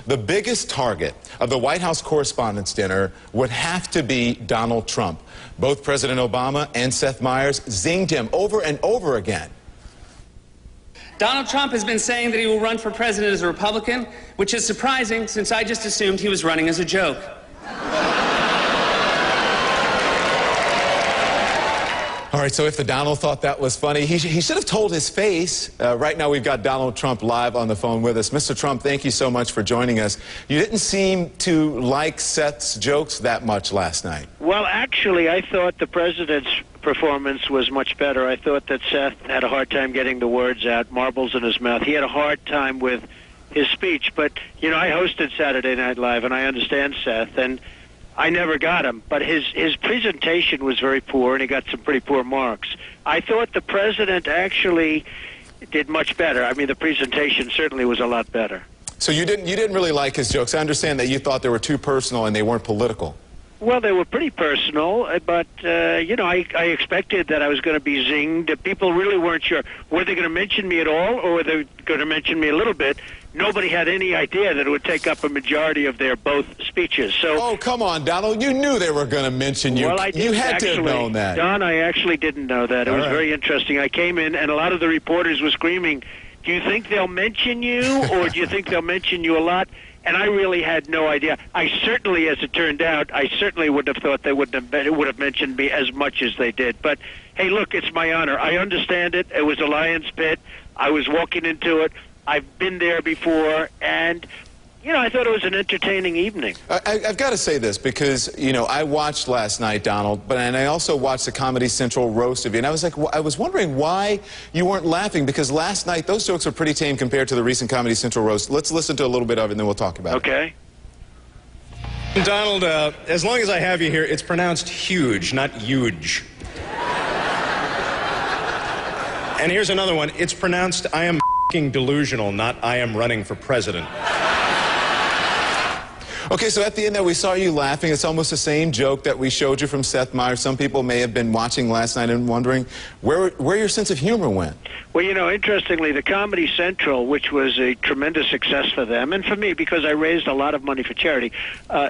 The biggest target of the White House Correspondents' Dinner would have to be Donald Trump. Both President Obama and Seth Meyers zinged him over and over again. Donald Trump has been saying that he will run for president as a Republican, which is surprising since I just assumed he was running as a joke. All right, so if the Donald thought that was funny, he should have told his face. Right now we've got Donald Trump live on the phone with us. Mr. Trump, thank you so much for joining us. You didn't seem to like Seth's jokes that much last night. Well, actually, I thought the president's performance was much better. I thought that Seth had a hard time getting the words out, marbles in his mouth. He had a hard time with his speech. But, you know, I hosted Saturday Night Live, and I understand Seth, and I never got him, but his presentation was very poor, and he got some pretty poor marks. I thought the president actually did much better. I mean, the presentation certainly was a lot better. So you didn't really like his jokes. I understand that you thought they were too personal and they weren't political. Well, they were pretty personal, but, you know, I expected that I was going to be zinged. People really weren't sure. Were they going to mention me at all, or were they going to mention me a little bit? Nobody had any idea that it would take up a majority of their both speeches. So, oh, come on, Donald. You knew they were going to mention you. Well, I did. You had to have known that. Don, I actually didn't know that. It was very interesting. I came in, and a lot of the reporters were screaming, do you think they'll mention you, or do you think they'll mention you a lot? And I really had no idea. I certainly, as it turned out, I certainly would have thought they would have mentioned me as much as they did. But, hey, look, it's my honor. I understand it. It was a lion's pit. I was walking into it. I've been there before, and, you know, I thought it was an entertaining evening. I've got to say this because, you know, I watched last night, Donald, and I also watched the Comedy Central roast of you, and I was wondering why you weren't laughing, because last night those jokes were pretty tame compared to the recent Comedy Central roast. Let's listen to a little bit of it, and then we'll talk about it. Okay. Donald, as long as I have you here, it's pronounced huge, not huge. And here's another one. It's pronounced I am delusional, not I am running for president. Okay, so at the end there we saw you laughing. It's almost the same joke that we showed you from Seth Meyers. Some people may have been watching last night and wondering where your sense of humor went. Well, you know, interestingly, the Comedy Central, which was a tremendous success for them, and for me, because I raised a lot of money for charity,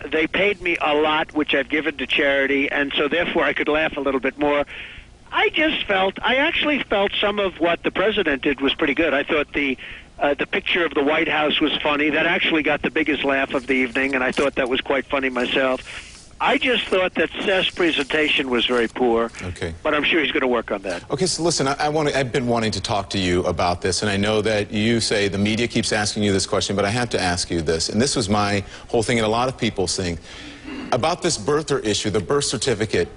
they paid me a lot, which I've given to charity, and so therefore I could laugh a little bit more. I actually felt some of what the president did was pretty good. I thought the picture of the White House was funny. That actually got the biggest laugh of the evening, and I thought that was quite funny myself. I just thought that Seth's presentation was very poor. Okay. But I'm sure he's going to work on that. Okay, so listen, I've been wanting to talk to you about this, and I know that you say the media keeps asking you this question, but I have to ask you this, and this was my whole thing, and a lot of people think, about this birther issue, the birth certificate.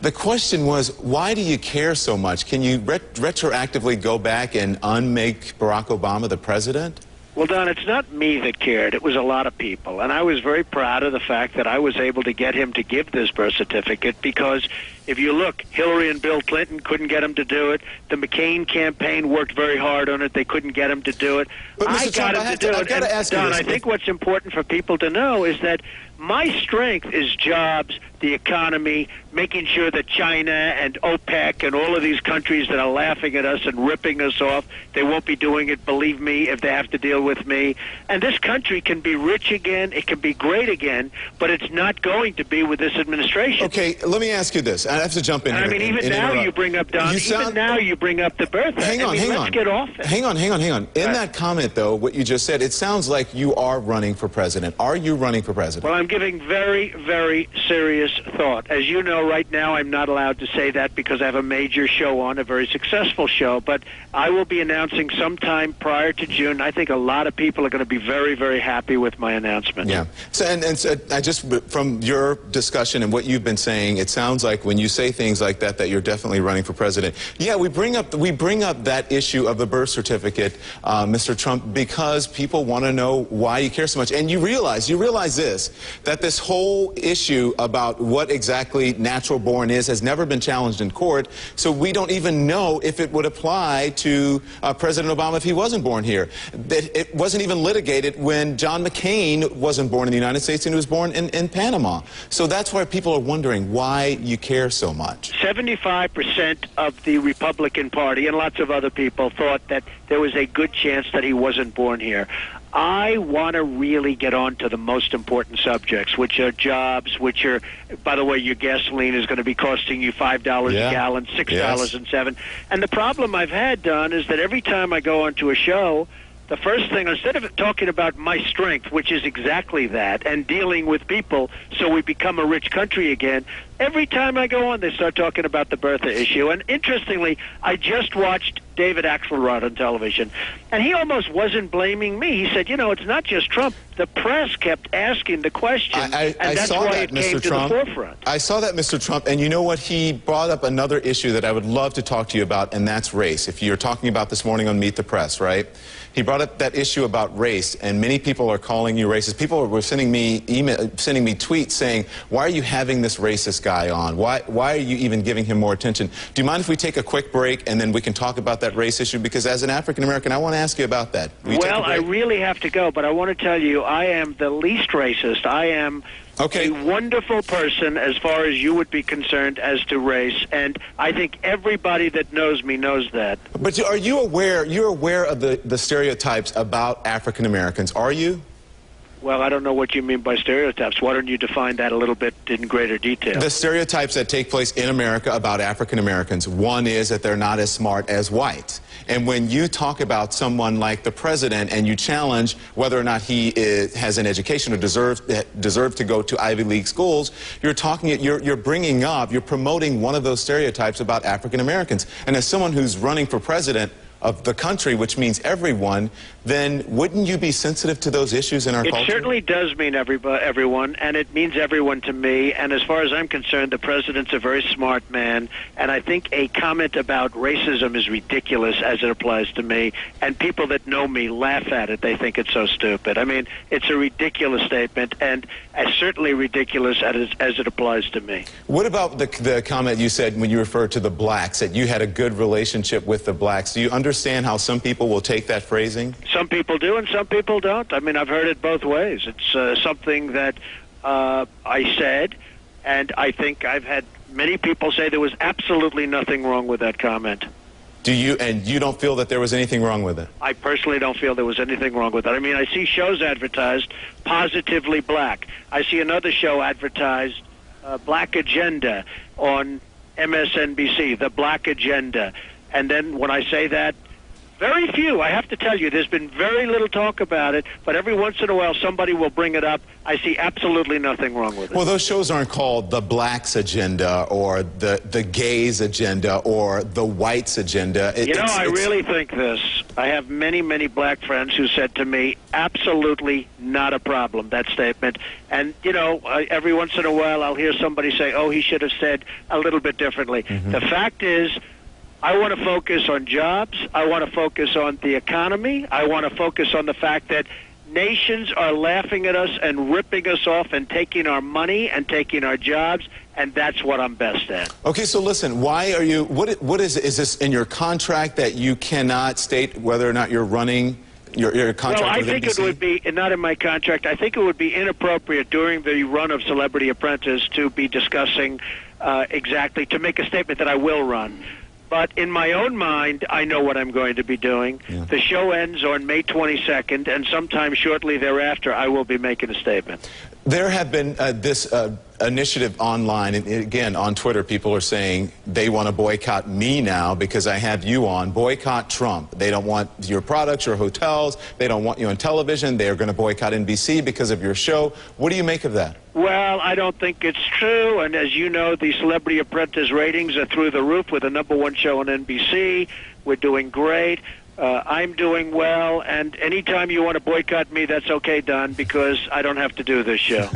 The question was, why do you care so much? Can you retroactively go back and unmake Barack Obama the president? Well, Don, it's not me that cared. It was a lot of people. And I was very proud of the fact that I was able to get him to give this birth certificate because if you look, Hillary and Bill Clinton couldn't get him to do it. The McCain campaign worked very hard on it. They couldn't get him to do it. But I got him to do it. I've got to ask you Don, this. I think what's important for people to know is that my strength is jobs, the economy, making sure that China and OPEC and all of these countries that are laughing at us and ripping us off, they won't be doing it, believe me, if they have to deal with me. And this country can be rich again, it can be great again, but it's not going to be with this administration. Okay, let me ask you this. I have to jump in here. I mean, even now you bring up, Don, even now you bring up the birth. Hang on. Let's get off it. Hang on. In that comment, though, what you just said, it sounds like you are running for president. Are you running for president? Well, I'm giving very, very serious thought. As you know, right now I'm not allowed to say that because I have a major show on, a very successful show, but I will be announcing sometime prior to June. I think a lot of people are going to be very, very happy with my announcement. Yeah. So, so I just, from your discussion and what you've been saying, it sounds like when you say things like that, that you're definitely running for president. Yeah, we bring up that issue of the birth certificate, Mr. Trump, because people want to know why you care so much. And you realize this, that this whole issue about what exactly natural born is has never been challenged in court, so we don't even know if it would apply to President Obama if he wasn't born here. That it wasn't even litigated when John McCain wasn't born in the United States and he was born in Panama. So that's why people are wondering why you care so much. 75% of the Republican Party and lots of other people thought that there was a good chance that he wasn't born here. I want to really get on to the most important subjects, which are jobs, which are, by the way, your gasoline is going to be costing you $5 a gallon, $6.07. And the problem I've had, Don, is that every time I go onto a show, the first thing, instead of talking about my strength, which is exactly that, and dealing with people so we become a rich country again, every time I go on, they start talking about the birther issue. And interestingly, I just watched David Axelrod on television, and he almost wasn't blaming me. He said, you know, it's not just Trump. The press kept asking the question, and that's why it came to the forefront. I saw that, Mr. Trump, and you know what? He brought up another issue that I would love to talk to you about, and that's race. If you're talking about this morning on Meet the Press, right? He brought up that issue about race, and many people are calling you racist. People were sending me tweets saying, why are you having this racist guy on? Why are you even giving him more attention? Do you mind if we take a quick break and then we can talk about that race issue? Because as an African-American, I want to ask you about that. Well, I really have to go, but I want to tell you, I am the least racist. I am a wonderful person as far as you would be concerned as to race, and I think everybody that knows me knows that. But are you aware, you're aware of the stereotypes about African Americans, are you? Well, I don't know what you mean by stereotypes. Why don't you define that a little bit in greater detail? The stereotypes that take place in America about African Americans, one is that they're not as smart as white. And when you talk about someone like the president and you challenge whether or not he has an education or deserves to go to Ivy League schools, you're bringing up, you're promoting one of those stereotypes about African Americans. And as someone who's running for president of the country, which means everyone, then wouldn't you be sensitive to those issues in our culture? It certainly does mean everyone, and it means everyone to me. And as far as I'm concerned, the president's a very smart man, and I think a comment about racism is ridiculous as it applies to me, and people that know me laugh at it. They think it's so stupid. I mean, it's a ridiculous statement, and certainly ridiculous as it applies to me. What about the comment you said when you referred to the blacks, that you had a good relationship with the blacks? Do you understand how some people will take that phrasing? Some people do and some people don't. I mean, I've heard it both ways. It's something that I said, and I think I've had many people say there was absolutely nothing wrong with that comment. And you don't feel that there was anything wrong with it? I personally don't feel there was anything wrong with it. I mean, I see shows advertised, Positively Black. I see another show advertised, Black Agenda, on MSNBC, The Black Agenda. And then when I say that, very few, I have to tell you, there's been very little talk about it, but every once in a while somebody will bring it up. I see absolutely nothing wrong with it. Well, those shows aren't called The Blacks Agenda or the Gays Agenda or The Whites Agenda. I really think this. I have many, many black friends who said to me, absolutely not a problem, that statement. And, every once in a while I'll hear somebody say, oh, he should have said a little bit differently. Mm-hmm. The fact is, I want to focus on jobs. I want to focus on the economy. I want to focus on the fact that nations are laughing at us and ripping us off and taking our money and taking our jobs, and that's what I'm best at. Okay, so listen, why are you, what is this in your contract that you cannot state whether or not you're running your contract Well, I with think NBC? it would be, not in my contract, I think it would be inappropriate during the run of Celebrity Apprentice to be discussing exactly, to make a statement that I will run. But in my own mind, I know what I'm going to be doing. Yeah. The show ends on May 22nd, and sometime shortly thereafter, I will be making a statement. There have been this initiative online, and again, on Twitter, people are saying they want to boycott me now because I have you on. Boycott Trump. They don't want your products, your hotels. They don't want you on television. They are going to boycott NBC because of your show. What do you make of that? Well, I don't think it's true, and as you know, the Celebrity Apprentice ratings are through the roof with the #1 show on NBC. We're doing great. I'm doing well, and anytime you want to boycott me, that's okay, Don, because I don't have to do this show.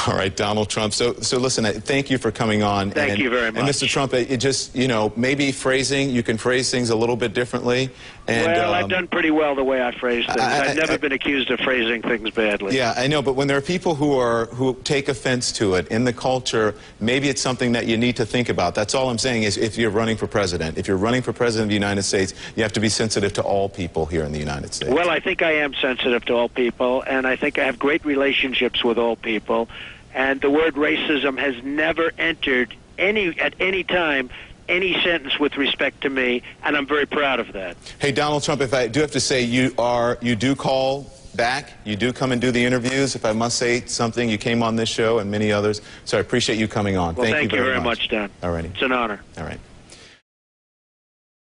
All right, Donald Trump. So listen, thank you for coming on. Thank you very much. And Mr. Trump, it just, maybe phrasing, you can phrase things a little bit differently. And, well, I've done pretty well the way I phrase things. I've never been accused of phrasing things badly. Yeah, I know, but when there are people who take offense to it in the culture, maybe it's something that you need to think about. That's all I'm saying is if you're running for president. If you're running for president of the United States, you have to be sensitive to all people here in the United States. Well, I think I am sensitive to all people, and I think I have great relationships with all people. And the word racism has never entered at any time any sentence with respect to me, and I'm very proud of that. Hey, Donald Trump, if I do have to say, you do call back. You do come and do the interviews. If I must say something, you came on this show and many others. So I appreciate you coming on. Well, thank you very much, Don. All righty. It's an honor. All right.